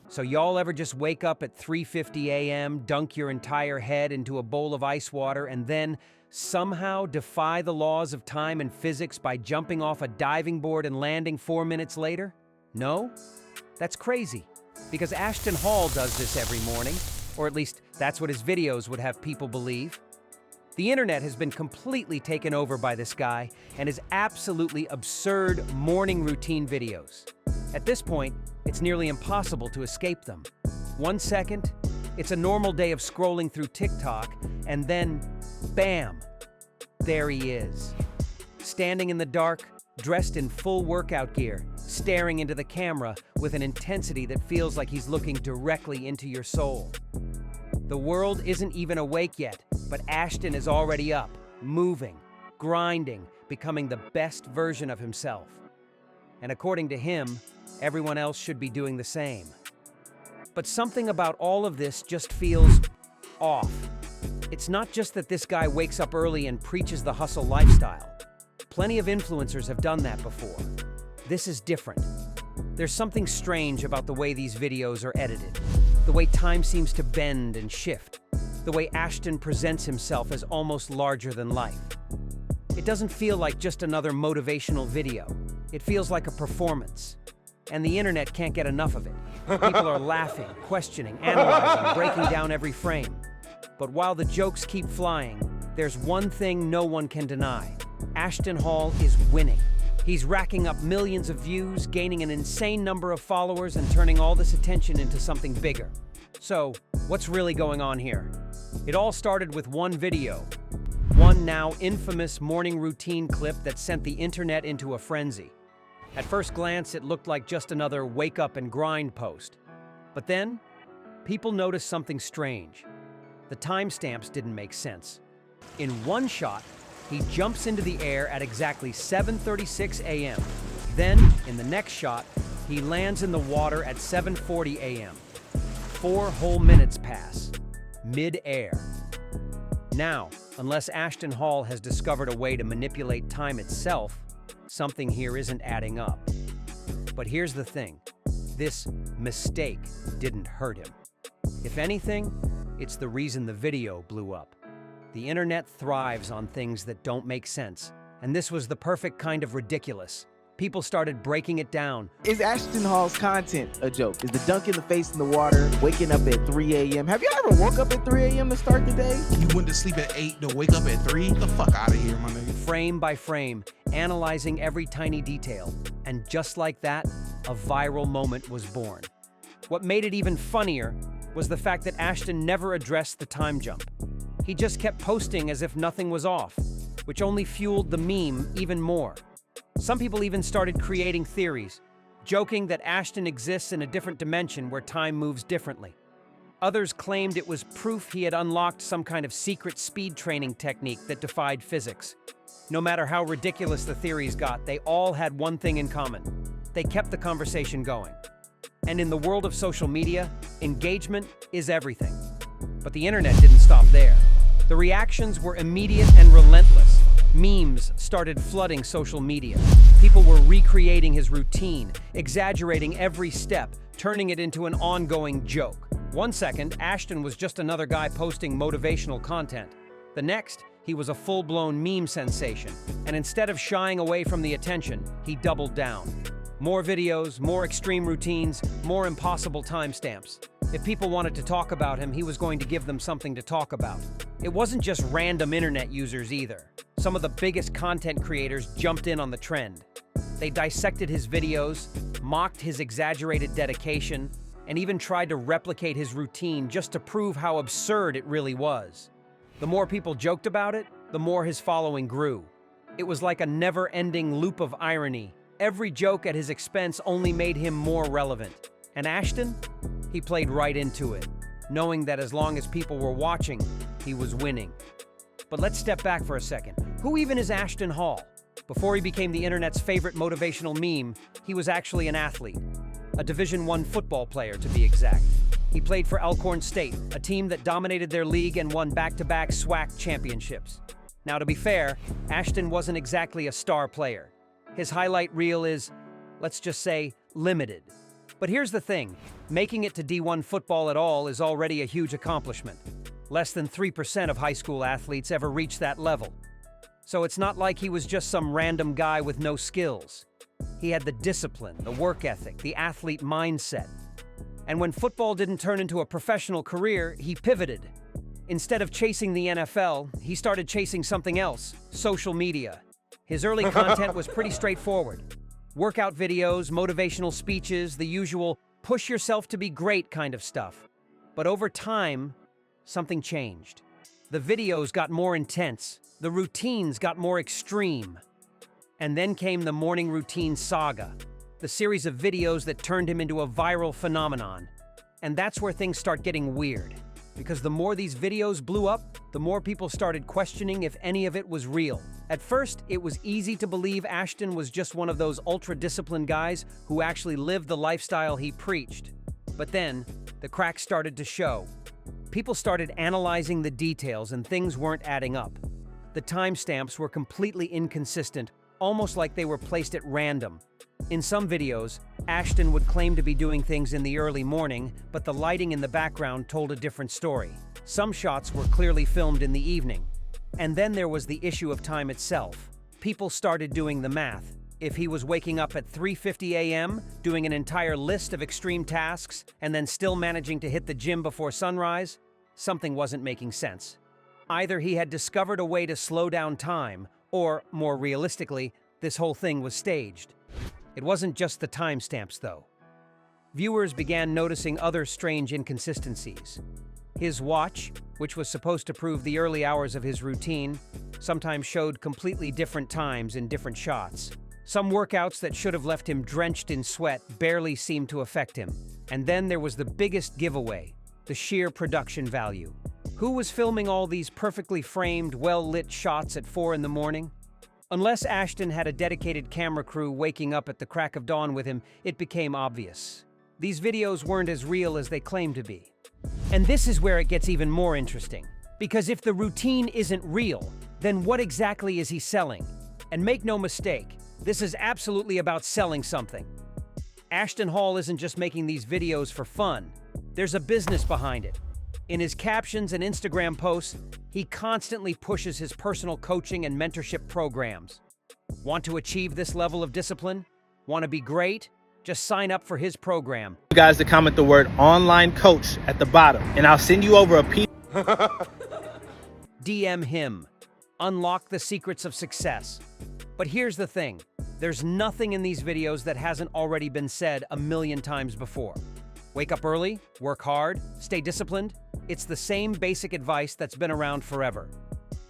So y'all ever just wake up at 3:50 a.m., dunk your entire head into a bowl of ice water, and then somehow defy the laws of time and physics by jumping off a diving board and landing 4 minutes later? No? That's crazy, because Ashton Hall does this every morning, or at least that's what his videos would have people believe. The internet has been completely taken over by this guy and his absolutely absurd morning routine videos. At this point, it's nearly impossible to escape them. 1 second, it's a normal day of scrolling through TikTok, and then, bam, there he is. Standing in the dark, dressed in full workout gear, staring into the camera with an intensity that feels like he's looking directly into your soul. The world isn't even awake yet, but Ashton is already up, moving, grinding, becoming the best version of himself. And according to him, everyone else should be doing the same. But something about all of this just feels off. It's not just that this guy wakes up early and preaches the hustle lifestyle. Plenty of influencers have done that before. This is different. There's something strange about the way these videos are edited, the way time seems to bend and shift, the way Ashton presents himself as almost larger than life. It doesn't feel like just another motivational video. It feels like a performance. And the internet can't get enough of it. People are laughing, questioning, analyzing, breaking down every frame. But while the jokes keep flying, there's one thing no one can deny. Ashton Hall is winning. He's racking up millions of views, gaining an insane number of followers, and turning all this attention into something bigger. So, what's really going on here? It all started with one video. One now infamous morning routine clip that sent the internet into a frenzy. At first glance, it looked like just another wake up and grind post. But then, people noticed something strange. The timestamps didn't make sense. In one shot, he jumps into the air at exactly 7:36 a.m. Then, in the next shot, he lands in the water at 7:40 a.m. 4 whole minutes pass, mid-air. Now, unless Ashton Hall has discovered a way to manipulate time itself, something here isn't adding up. But here's the thing. This mistake didn't hurt him. If anything, it's the reason the video blew up. The internet thrives on things that don't make sense, and this was the perfect kind of ridiculous. People started breaking it down. Is Ashton Hall's content a joke? Is the dunk in the face in the water, waking up at 3 a.m.? Have you ever woke up at 3 a.m. to start the day? You went to sleep at 8 to wake up at 3? Get the fuck out of here, my nigga. Frame by frame, analyzing every tiny detail. And just like that, a viral moment was born. What made it even funnier was the fact that Ashton never addressed the time jump. He just kept posting as if nothing was off, which only fueled the meme even more. Some people even started creating theories, joking that Ashton exists in a different dimension where time moves differently. Others claimed it was proof he had unlocked some kind of secret speed training technique that defied physics. No matter how ridiculous the theories got, they all had one thing in common. They kept the conversation going. And in the world of social media, engagement is everything. But the internet didn't stop there. The reactions were immediate and relentless. Memes started flooding social media. People were recreating his routine, exaggerating every step, turning it into an ongoing joke. 1 second, Ashton was just another guy posting motivational content. The next, he was a full-blown meme sensation. And instead of shying away from the attention, he doubled down. More videos, more extreme routines, more impossible timestamps. If people wanted to talk about him, he was going to give them something to talk about. It wasn't just random internet users either. Some of the biggest content creators jumped in on the trend. They dissected his videos, mocked his exaggerated dedication, and even tried to replicate his routine just to prove how absurd it really was. The more people joked about it, the more his following grew. It was like a never-ending loop of irony. Every joke at his expense only made him more relevant. And Ashton? He played right into it, knowing that as long as people were watching, he was winning. But let's step back for a second. Who even is Ashton Hall? Before he became the internet's favorite motivational meme, he was actually an athlete. A Division I football player, to be exact. He played for Alcorn State, a team that dominated their league and won back-to-back SWAC championships. Now, to be fair, Ashton wasn't exactly a star player. His highlight reel is, let's just say, limited. But here's the thing, making it to D1 football at all is already a huge accomplishment. Less than 3% of high school athletes ever reach that level. So it's not like he was just some random guy with no skills. He had the discipline, the work ethic, the athlete mindset. And when football didn't turn into a professional career, he pivoted. Instead of chasing the NFL, he started chasing something else, social media. His early content was pretty straightforward. Workout videos, motivational speeches, the usual push yourself to be great kind of stuff. But over time, something changed. The videos got more intense. The routines got more extreme. And then came the morning routine saga, the series of videos that turned him into a viral phenomenon. And that's where things start getting weird. Because the more these videos blew up, the more people started questioning if any of it was real. At first, it was easy to believe Ashton was just one of those ultra-disciplined guys who actually lived the lifestyle he preached. But then, the cracks started to show. People started analyzing the details and things weren't adding up. The timestamps were completely inconsistent, almost like they were placed at random. In some videos, Ashton would claim to be doing things in the early morning, but the lighting in the background told a different story. Some shots were clearly filmed in the evening. And then there was the issue of time itself. People started doing the math. If he was waking up at 3:50 a.m., doing an entire list of extreme tasks, and then still managing to hit the gym before sunrise, something wasn't making sense. Either he had discovered a way to slow down time, or, more realistically, this whole thing was staged. It wasn't just the timestamps, though. Viewers began noticing other strange inconsistencies. His watch, which was supposed to prove the early hours of his routine, sometimes showed completely different times in different shots. Some workouts that should have left him drenched in sweat barely seemed to affect him. And then there was the biggest giveaway, the sheer production value. Who was filming all these perfectly framed, well-lit shots at 4 in the morning? Unless Ashton had a dedicated camera crew waking up at the crack of dawn with him, it became obvious. These videos weren't as real as they claimed to be. And this is where it gets even more interesting. Because if the routine isn't real, then what exactly is he selling? And make no mistake, this is absolutely about selling something. Ashton Hall isn't just making these videos for fun. There's a business behind it. In his captions and Instagram posts, he constantly pushes his personal coaching and mentorship programs. Want to achieve this level of discipline? Want to be great? Just sign up for his program. You guys to comment the word online coach at the bottom, and I'll send you over a DM him. Unlock the secrets of success. But here's the thing. There's nothing in these videos that hasn't already been said a million times before. Wake up early, work hard, stay disciplined. It's the same basic advice that's been around forever.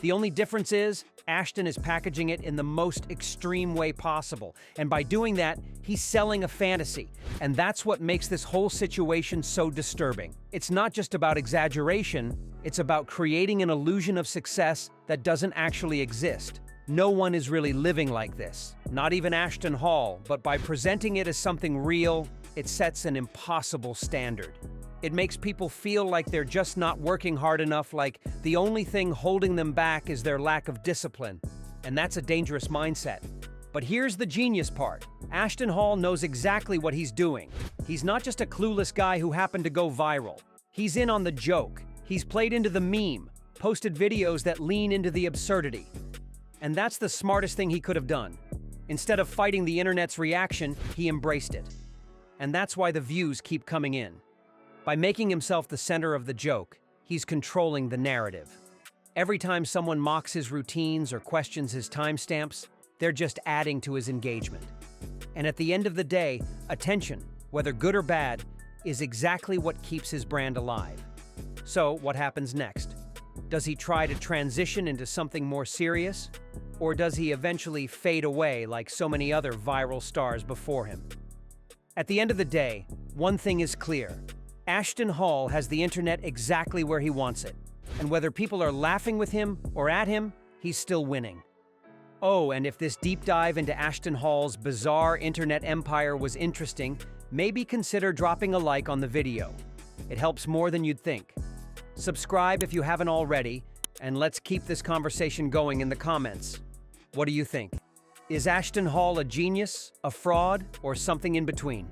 The only difference is, Ashton is packaging it in the most extreme way possible. And by doing that, he's selling a fantasy. And that's what makes this whole situation so disturbing. It's not just about exaggeration, it's about creating an illusion of success that doesn't actually exist. No one is really living like this, not even Ashton Hall, but by presenting it as something real, it sets an impossible standard. It makes people feel like they're just not working hard enough, like the only thing holding them back is their lack of discipline. And that's a dangerous mindset. But here's the genius part. Ashton Hall knows exactly what he's doing. He's not just a clueless guy who happened to go viral. He's in on the joke. He's played into the meme, posted videos that lean into the absurdity. And that's the smartest thing he could have done. Instead of fighting the internet's reaction, he embraced it. And that's why the views keep coming in. By making himself the center of the joke, he's controlling the narrative. Every time someone mocks his routines or questions his timestamps, they're just adding to his engagement. And at the end of the day, attention, whether good or bad, is exactly what keeps his brand alive. So, what happens next? Does he try to transition into something more serious? Or does he eventually fade away like so many other viral stars before him? At the end of the day, one thing is clear. Ashton Hall has the internet exactly where he wants it. And whether people are laughing with him or at him, he's still winning. Oh, and if this deep dive into Ashton Hall's bizarre internet empire was interesting, maybe consider dropping a like on the video. It helps more than you'd think. Subscribe if you haven't already, and let's keep this conversation going in the comments. What do you think? Is Ashton Hall a genius, a fraud, or something in between?